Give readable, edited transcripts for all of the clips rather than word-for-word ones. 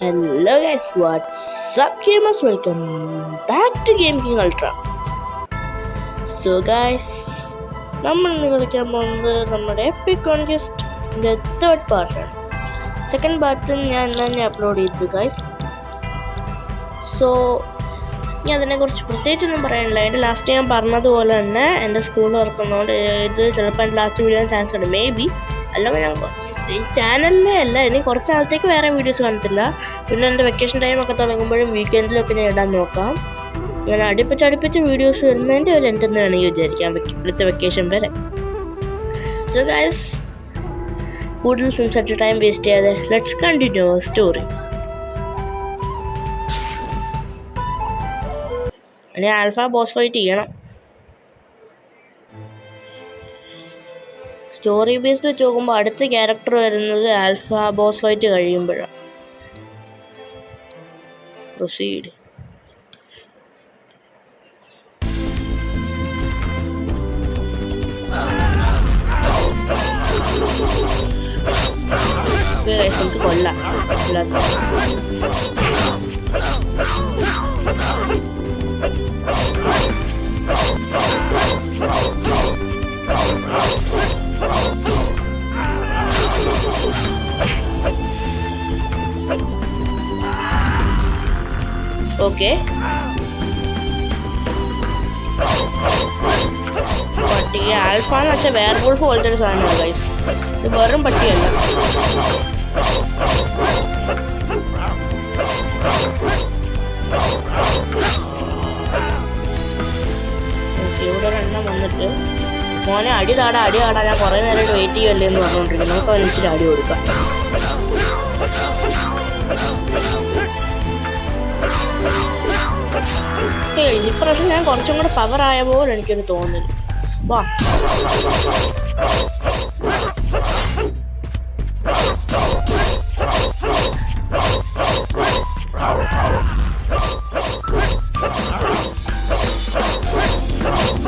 Hello guys, what's up gamers? Welcome back to Game King Ultra. So guys, നമ്മൾ കളിക്കാൻ പോകുന്നത് നമ്മുടെ EPIC കോൺക്വസ്റ്റിന്റെ third പാർട്ടാണ്. സെക്കൻഡ് പാർട്ടും ഞാൻ തന്നെ അപ്ലോഡ് ചെയ്തു ഗൈസ്. സോ ഞാൻ അതിനെക്കുറിച്ച് പ്രത്യേകിച്ചൊന്നും പറയാനില്ല. എൻ്റെ ലാസ്റ്റ് ഞാൻ പറഞ്ഞതുപോലെ തന്നെ എൻ്റെ സ്കൂൾ തുറക്കുന്നതുകൊണ്ട് ഇത് ചിലപ്പോൾ എൻ്റെ ലാസ്റ്റ് വീഡിയോ ചാൻസ് ഉണ്ട്. മേ ബി അല്ലെങ്കിൽ ഞാൻ ഈ ചാനലിലെ അല്ല, ഇനി കുറച്ച് നാളത്തേക്ക് വേറെ വീഡിയോസ് കാണത്തില്ല. പിന്നെ എൻ്റെ വെക്കേഷൻ ടൈമൊക്കെ തുടങ്ങുമ്പോഴും വീക്കെൻഡിലൊക്കെ ഞാൻ ഇടാൻ നോക്കാം. ഞാൻ അടുപ്പിച്ച് വീഡിയോസ് വരുന്നതിൻ്റെ ഒരു എന്തെന്ന് വേണമെങ്കിൽ വിചാരിക്കാം ഇപ്പോഴത്തെ വെക്കേഷൻ വരെ. സോ ഗൈസ്, കൂടുതൽ സംസാരിച്ച് ടൈം വേസ്റ്റ് ചെയ്യാതെ ലെറ്റ്സ് കണ്ടിന്യൂ അവർ സ്റ്റോറി. ഇനി ആൽഫ ബോസ് ഫൈറ്റ് ചെയ്യണം. സ്റ്റോറി ബേസ്ഡ് വെച്ച് നോക്കുമ്പോൾ അടുത്ത ക്യാരക്ടർ വരുന്നത് ആൽഫ ബോസ് ഫൈറ്റ് കഴിയുമ്പോഴാണ്. പ്രൊസീഡ്. നമുക്ക് കൊല്ലാം. ഓക്കെ, പട്ടി ആൽഫാന്ന് വെച്ചാൽ വേർവോൾഫ് പോലത്തെ ഒരു സാധനമാണ് ഗൈസ്. ഇത് വെറും പട്ടിയല്ല. ഓക്കെ, ഇവിടെ ഒരെണ്ണം വന്നിട്ട് മോനെ അടി താടാ ഞാൻ കുറേ നേരമായിട്ട് വെയിറ്റ് ചെയ്യുമല്ലേ എന്ന് പറഞ്ഞുകൊണ്ടിരിക്കും. നമുക്ക് അതിനനുസരിച്ച് അടി കൊടുക്കാം. ഇപ്രാവശ്യം ഞാൻ കുറച്ചും കൂടെ പവർ ആയ പോലെ എനിക്കൊരു തോന്നല്. വാ,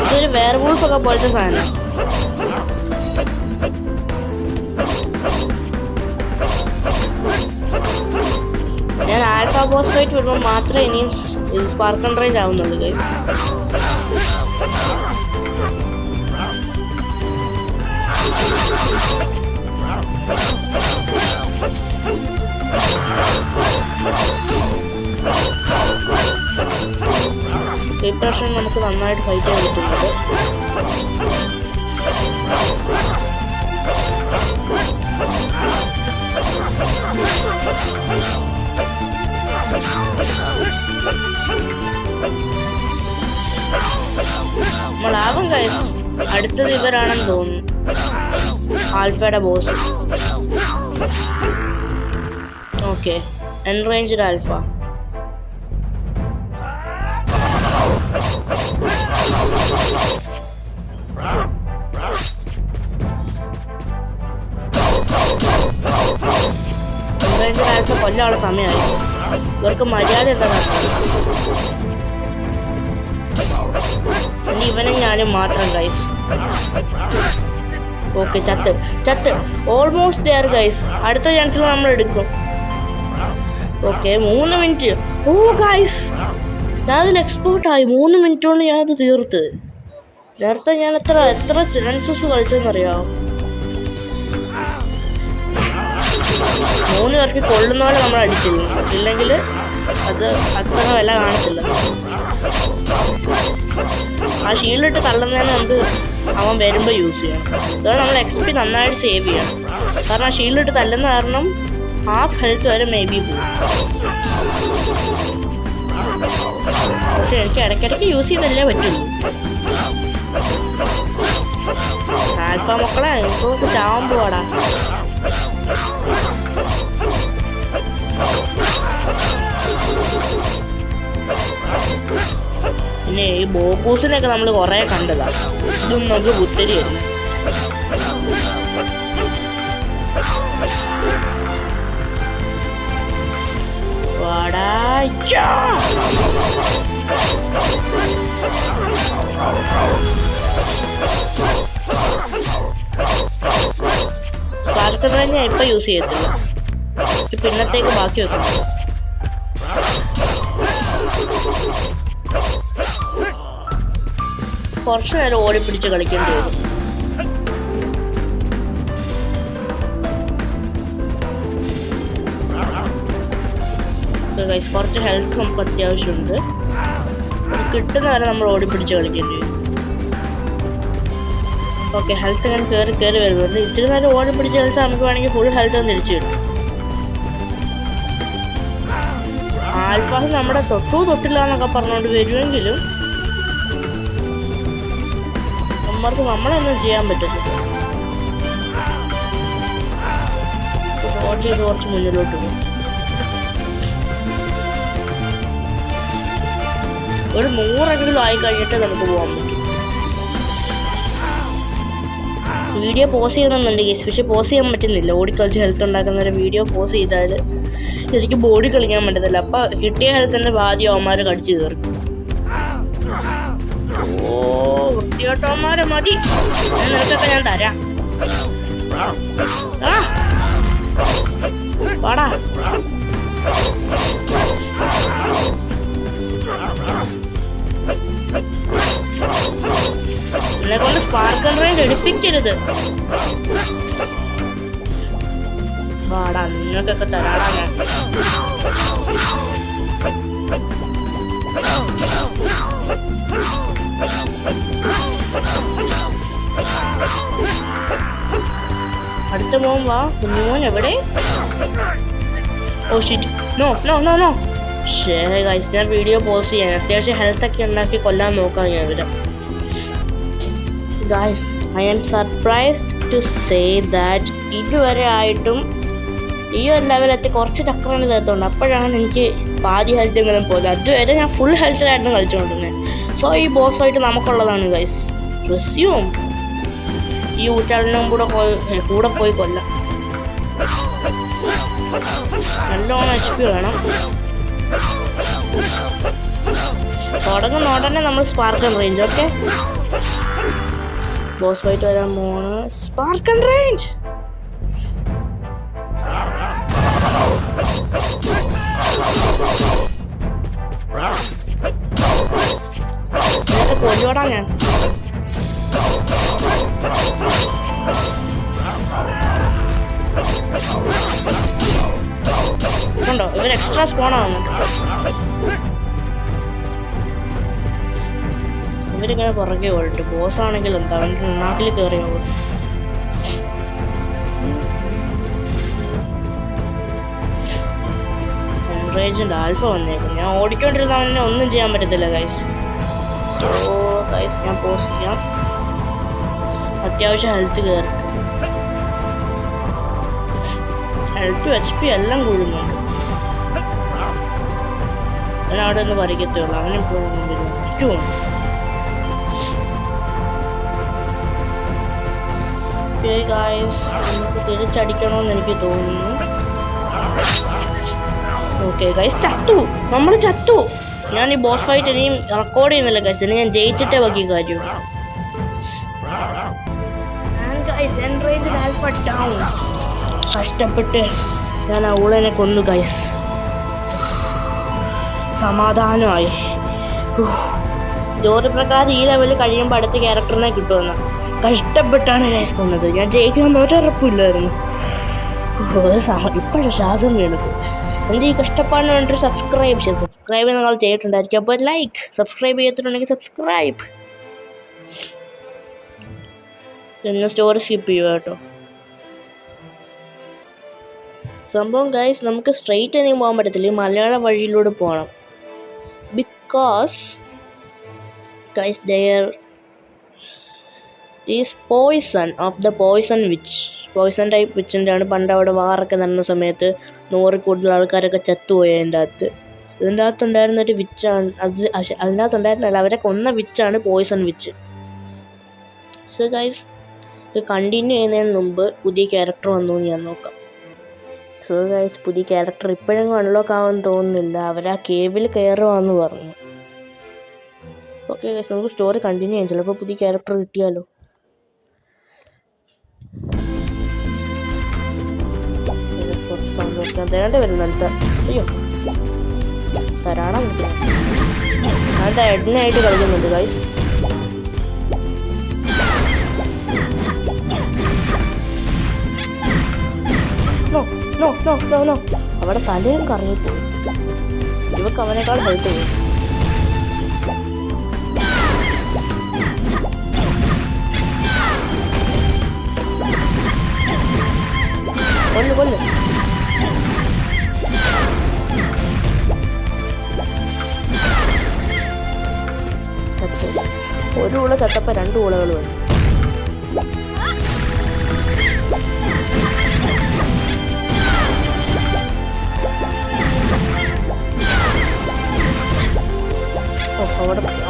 ഇതൊരു വേർവൂൾഫൊക്കെ പോലത്തെ സാധനം. ഞാൻ ആൽഫ ബോസ് ഫൈറ്റ് വരുമ്പോൾ മാത്രമേ ഇനിയും സ്പാർക്ക് ആൻഡ് റേഞ്ച് ആവുന്നുള്ളൂ ഗൈസ്. ഇപ്രാവശ്യം നമുക്ക് നന്നായിട്ട് ഫൈറ്റ് ചെയ്യാൻ പറ്റുന്നത്. നമ്മളാവും കഴിച്ചു. അടുത്തത് ഇവരാണെന്ന് തോന്നുന്നു, ആൽഫയുടെ boss. Okay, enraged alpha. Enraged alpha കൊല്ലാനുള്ള സമയമായി. ഇവർക്ക് മര്യാദ ഉള്ളതാണ്. ഇനി ഇവനും ഞാനും മാത്രം ഗൈസ്. ഓക്കെ, ചത്ത് ഓൾമോസ്റ്റ് ദെയർ ഗൈസ്. അടുത്ത ചാൻസിൽ നമ്മൾ എടുക്കും. Okay, 3 minute. ഓ ഗൈസ്, ഞാനതിൽ എക്സ്പോർട്ടായി. 3 മിനിറ്റ് കൊണ്ട് ഞാനത് തീർത്ത്. നേരത്തെ ഞാൻ എത്ര ചാൻസസ് കളിച്ചെന്നറിയാമോ? 3 പേർക്ക് കൊള്ളുന്ന പോലെ നമ്മൾ അടിച്ചില്ല. ഇല്ലെങ്കിൽ അത് അത്ര വില കാണത്തില്ല. ആ ഷീൽഡിട്ട് തള്ളുന്നതിന് നമുക്ക് അവൻ വരുമ്പോൾ യൂസ് ചെയ്യണം. അതുകൊണ്ട് നമ്മൾ എക്സ്പി നന്നായിട്ട് സേവ് ചെയ്യണം. കാരണം ആ ഷീൽഡിട്ട് തല്ലുന്ന കാരണം ഹാഫ് ഹെൽത്ത് വരെ മേ ബി പോകും. പക്ഷെ എനിക്ക് ഇടയ്ക്കിടയ്ക്ക് യൂസ് ചെയ്തല്ലേ പറ്റുള്ളൂ. ആൽഫ മക്കളെ എനിക്ക് ചാവാൻ പോവാടാ. പിന്നെ ഈ ബോക്കൂസിനൊക്കെ നമ്മൾ കുറേ കണ്ടതാ. ഇതും നമുക്ക് പുത്തരിയല്ല. വാടാ, സ്പാർക്ക് തന്നെ ഇപ്പം യൂസ് ചെയ്യത്തില്ല, പിന്നത്തേക്ക് ബാക്കി വെക്കണം. കുറച്ചു നേരം ഓടിപ്പിടിച്ച് കളിക്കേണ്ടി വരും. കുറച്ച് ഹെൽത്ത് നമുക്ക് അത്യാവശ്യമുണ്ട്. കിട്ടുന്ന വരെ നമ്മൾ ഓടിപ്പിടിച്ച് കളിക്കേണ്ടി വരും. ഓക്കെ, ഹെൽത്ത് ഞാൻ കയറി വരുന്നുണ്ട്. ഇച്ചിരി നേരം ഓടിപ്പിടിച്ച് കളിച്ചാൽ നമുക്ക് വേണമെങ്കിൽ ഫുൾ ഹെൽത്ത് ഒന്ന് തിരിച്ചു കിട്ടും. ആൽഫാസ് നമ്മുടെ തൊട്ടില്ല എന്നൊക്കെ പറഞ്ഞുകൊണ്ട് വരുമെങ്കിലും നമ്മൾക്ക് നമ്മളൊന്നും ചെയ്യാൻ പറ്റത്തില്ല. കുറച്ച് മുന്നിലോട്ട് പോകും. ഒരു 100 ആയി കഴിഞ്ഞിട്ട് നമുക്ക് പോകാൻ പറ്റും. വീഡിയോ പോസ് ചെയ്യണമെന്നുണ്ടെങ്കിൽ പക്ഷെ പോസ് ചെയ്യാൻ പറ്റുന്നില്ല. ഓടിക്കളിച്ച് ഹെൽത്ത് ഉണ്ടാക്കുന്ന ഒരു വീഡിയോ പോസ് ചെയ്താൽ ശരിക്കും ബോഡി കളിക്കാൻ പറ്റത്തില്ല. അപ്പം കിട്ടിയ ഹെൽത്തിൻ്റെ ബാധ്യ അവന്മാർ കടിച്ചു കയറും. ഓ, വൃത്തികെട്ടവന്മാരെ മതി. നിനക്കൊക്കെ ഞാൻ തരാം. പാടാ. എന്നെ കൊണ്ട് സ്പാർക്കൽ റേഞ്ച് എടുപ്പിക്കരുത്. വാടാ, നിങ്ങൾക്കൊക്കെ തരാടാ ഞാൻ. അടുത്ത മോൻ വാ. കുഞ്ഞുമോൻ എവിടെ? Oh shit, no no no no. Guys, ഞാൻ വീഡിയോ പോസ്റ്റ് ചെയ്യാൻ അത്യാവശ്യം ഹെൽത്തൊക്കെ ഉണ്ടാക്കി കൊല്ലാൻ നോക്കാം ഞാൻ ഇവരെ. Guys, I am surprised to say that ഇതുവരെ ആയിട്ടും ഈ ഒരു ലെവലെത്തി കുറച്ച് ചക്രമാണ് ചേർത്തുണ്ട്. അപ്പോഴാണ് എനിക്ക് പാതി ഹെൽത്തെങ്കിലും പോലെ. അതുവരെ ഞാൻ ഫുൾ ഹെൽത്തിലായിരുന്നു കളിച്ചുകൊണ്ടിരുന്നത്. സോ ഈ ബോസ് ഫൈറ്റ് നമുക്കുള്ളതാണ് ഗൈസ്. റെസ്യൂം ഈ ഊറ്റാളിനും കൂടെ പോയി കൊല്ലാം. നല്ലോണം HP വേണം. തുടങ്ങുന്ന ഉടനെ നമ്മൾ സ്പാർക്കൽ റേഞ്ച്. ഓക്കെ, ബോസ് ഫൈറ്റ് വരാൻ പോണ്. സ്പാർക്കൽ റേഞ്ച്. കൊല്ലോടാ ഞാൻ. ണ്ടോ ഇവർ എക്സ്ട്രാ സ്പോണാണ്. ഇവരിങ്ങനെ പുറകെ ഓടിട്ട്. ബോസ് ആണെങ്കിൽ എന്താ അവൻ്റെ നാട്ടിൽ കയറി ഓടും. എൻറേജിൻ്റെ ആൽഫ വന്നേക്കും. ഞാൻ ഓടിക്കൊണ്ടിരുന്ന അവനെ ഒന്നും ചെയ്യാൻ പറ്റത്തില്ല ഗൈസ്. സോ ഗൈസ്, ഞാൻ പോസ്റ്റ് ചെയ്യാം. അത്യാവശ്യം ഹെൽത്ത് കയറി. ഹെൽത്തും HP എല്ലാം കൂടുന്നുണ്ട്. ഞാൻ അവിടെ ഒന്ന് പറിക്കത്തുള്ളൂ. അവനും ചുറ്റും. നമുക്ക് തിരിച്ചടിക്കണമെന്ന് എനിക്ക് തോന്നുന്നു. ഓക്കെ ഗൈസ്, ചത്തു. നമ്മൾ ചത്തു. ഞാൻ ഈ ബോസ് ഫൈറ്റ് ഇനിയും റെക്കോർഡ് ചെയ്യുന്നില്ല ഗൈസ്. ഇനി ഞാൻ ജയിച്ചിട്ടേ ബാക്കി കാര്യം. കഷ്ടപ്പെട്ട് ഞാൻ അവളെന്നെ കൊന്നു ഗൈസ്. സമാധാനമായി. സ്റ്റോറി പ്രകാരം ഈ ലെവലിൽ കഴിയുമ്പോൾ അടുത്ത ക്യാരക്ടറിനെ കിട്ടുമെന്ന് കഷ്ടപ്പെട്ടാണ് ഗൈസ് കൊന്നത്. ഞാൻ ജയിക്കാമെന്ന് ഒരറപ്പില്ലായിരുന്നു. ഇപ്പോഴും ശ്വാസം വീണത്. എൻ്റെ ഈ കഷ്ടപ്പാടിന് വേണ്ടി സബ്സ്ക്രൈബ് നിങ്ങൾ ചെയ്തിട്ടുണ്ടായിരിക്കും. അപ്പോൾ ലൈക്ക്, സബ്സ്ക്രൈബ് ചെയ്തിട്ടുണ്ടെങ്കിൽ സബ്സ്ക്രൈബ്. പിന്നെ സ്റ്റോറി സ്കിപ്പ് ചെയ്യുക കേട്ടോ. സംഭവം ഗൈസ്, നമുക്ക് സ്ട്രെയിറ്റ് ആണെങ്കിൽ പോകാൻ പറ്റത്തില്ല. ഈ മലയാള വഴിയിലൂടെ പോകണം. Because guys there is poison of the poison witch. Poison type വിച്ചിൻ്റെ ആണ്. പണ്ട് അവിടെ വാറൊക്കെ നടന്ന സമയത്ത് 100 കൂടുതൽ ആൾക്കാരൊക്കെ ചത്തുപോയി. ഇതിൻ്റെ അകത്തുണ്ടായിരുന്നൊരു വിച്ചാണ് അത്. അതിനകത്തുണ്ടായിരുന്നല്ല, അവരെ കൊന്ന വിച്ചാണ് പോയിസൺ വിച്ച്. സോ ഗൈസ്, ഇത് കണ്ടിന്യൂ ചെയ്യുന്നതിന് മുമ്പ് പുതിയ ക്യാരക്ടർ വന്നു ഞാൻ നോക്കാം. സോ ഗൈസ്, പുതിയ ക്യാരക്ടർ ഇപ്പോഴെങ്കിലും അൺലോക്ക് ആവാൻ തോന്നുന്നില്ല. അവരാ കേവിൽ കയറുവാന്ന് പറഞ്ഞു. ഓക്കെ ഗൈസ്, നമുക്ക് സ്റ്റോറി കണ്ടിന്യൂ ചെയ്യാം. ചിലപ്പോൾ പുതിയ ക്യാരക്ടർ കിട്ടിയാലോ. തേണ്ട വരുന്നുണ്ട്. അയ്യോ, തരാണോ? അതാ എണ്ണയായിട്ട് കളിക്കുന്നുണ്ട് guys. No no no no no അവിടെ തലയും കറങ്ങിപ്പോയി. ഇവക്ക് അവനേക്കാൾ ഹെൽത്ത് പോയി. കൊല്ലു കൊല്ലു. ഒരു ഉള ചത്തപ്പോ 2 ഉളകൾ വന്നു.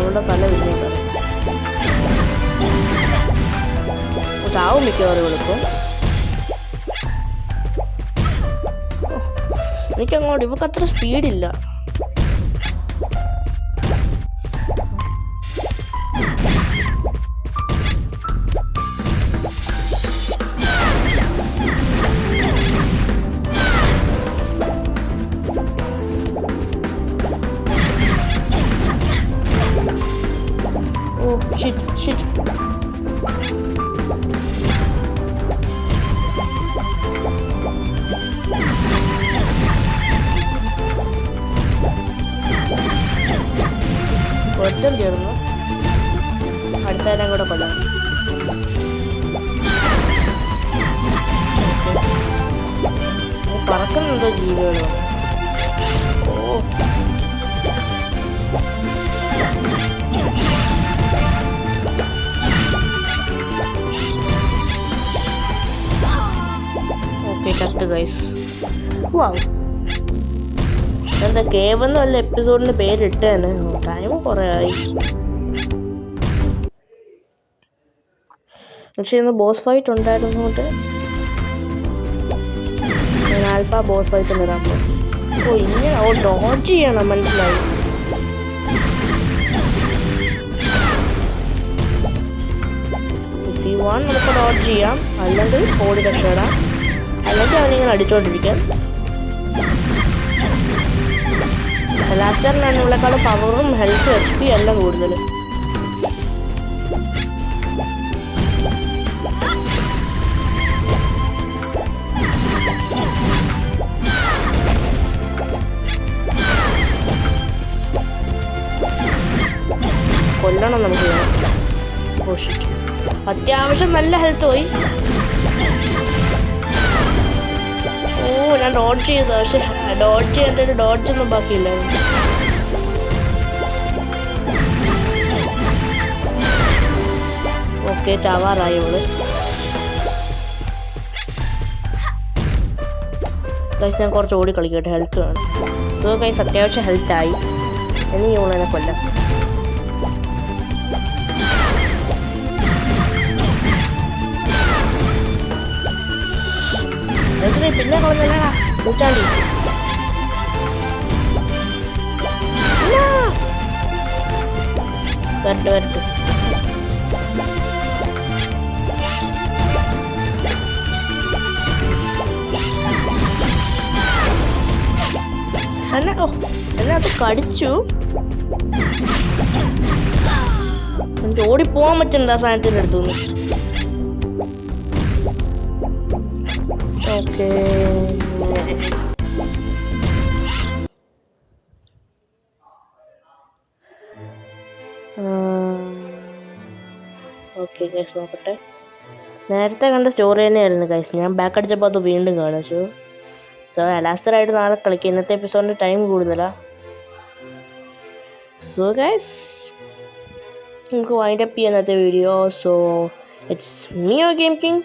അവളുടെ തല പിന്നെ ചാവും മിക്കവാറും എളുപ്പം. എനിക്കങ്ങോട്ട് ഇവക്ക് അത്ര സ്പീഡില്ല. Oh shit shit. ഒറ്റം തീർന്നു. അടുത്തതിനെ കൂടെ കൊല്ലാം. പറക്കുന്നുണ്ടോ ജീവികളോ? ഓ ഓക്കെ ചത്ത് ഗൈസ്. വാവ്. എന്താ കേവെന്ന് വല്ല എപ്പിസോഡിന് പേരിട്ടാണ്. ടൈം കുറെ ആയി. പക്ഷെ ഇന്ന് ബോസ് ഫൈറ്റ് ഉണ്ടായിരുന്നോണ്ട് ഞാൻ ആൽഫ ബോസ് ഫൈറ്റ് വരാൻ പോകും. ഓ ഇങ്ങനെ ഡോഡ്ജ് ചെയ്യണം, മനസ്സിലായി. നമുക്ക് ഡോഡ്ജ് ചെയ്യാം, അല്ലെങ്കിൽ ഓടി രക്ഷപ്പെടാം, അല്ലെങ്കിൽ അവനിങ്ങനെ അടിച്ചോണ്ടിരിക്കാം. ലാസ്റ്ററിനാണ് ഇവളെക്കാളും പവറും ഹെൽത്തും HP എല്ലാം കൂടുതൽ. കൊല്ലണം നമുക്ക്. അത്യാവശ്യം നല്ല ഹെൽത്ത് പോയി. ഓ ഞാൻ ഡോഡ്ജ് ചെയ്തു, പക്ഷെ ഡോഡ്ജ് ചെയ്തിട്ട് ഡോഡ്ജൊന്നും ബാക്കിയില്ലായിരുന്നു. ഓക്കെ ചാവാറായി ഇവള്. ഞാൻ കുറച്ച് ഓടി കളിക്കട്ടെ, ഹെൽത്ത് വേണം. സോ ഗൈസ് അത്യാവശ്യം ഹെൽത്തായി. ഇനി ഇവളെന്നെ കൊല്ലാം. പിന്നെ കൊല്ലടാ കൂട്ടാണ്ടി. വരട്ടെ വരട്ടെ. എന്നെ അത് കടിച്ചു. എനിക്ക് ഓടിപ്പോവാൻ പറ്റണ്ട ആ സാധനത്തിൻ്റെ അടുത്തുനിന്ന്. ഓക്കെ ഓക്കെ ഗൈസ് നോക്കട്ടെ. നേരത്തെ കണ്ട സ്റ്റോറി തന്നെയായിരുന്നു ഗൈസ്. ഞാൻ ബാക്ക് അടിച്ചപ്പോൾ അത് വീണ്ടും കാണിച്ചു. സോ ലാസ്റ്ററായിട്ട് നാളെ കളിക്കുക. ഇന്നത്തെ എപ്പിസോഡിന് ടൈം കൂടുതലാണ്. സോ ഗൈസ് നമുക്ക് വൈൻഡ് അപ്പ് ചെയ്യാം ഇന്നത്തെ video. So it's me your game king.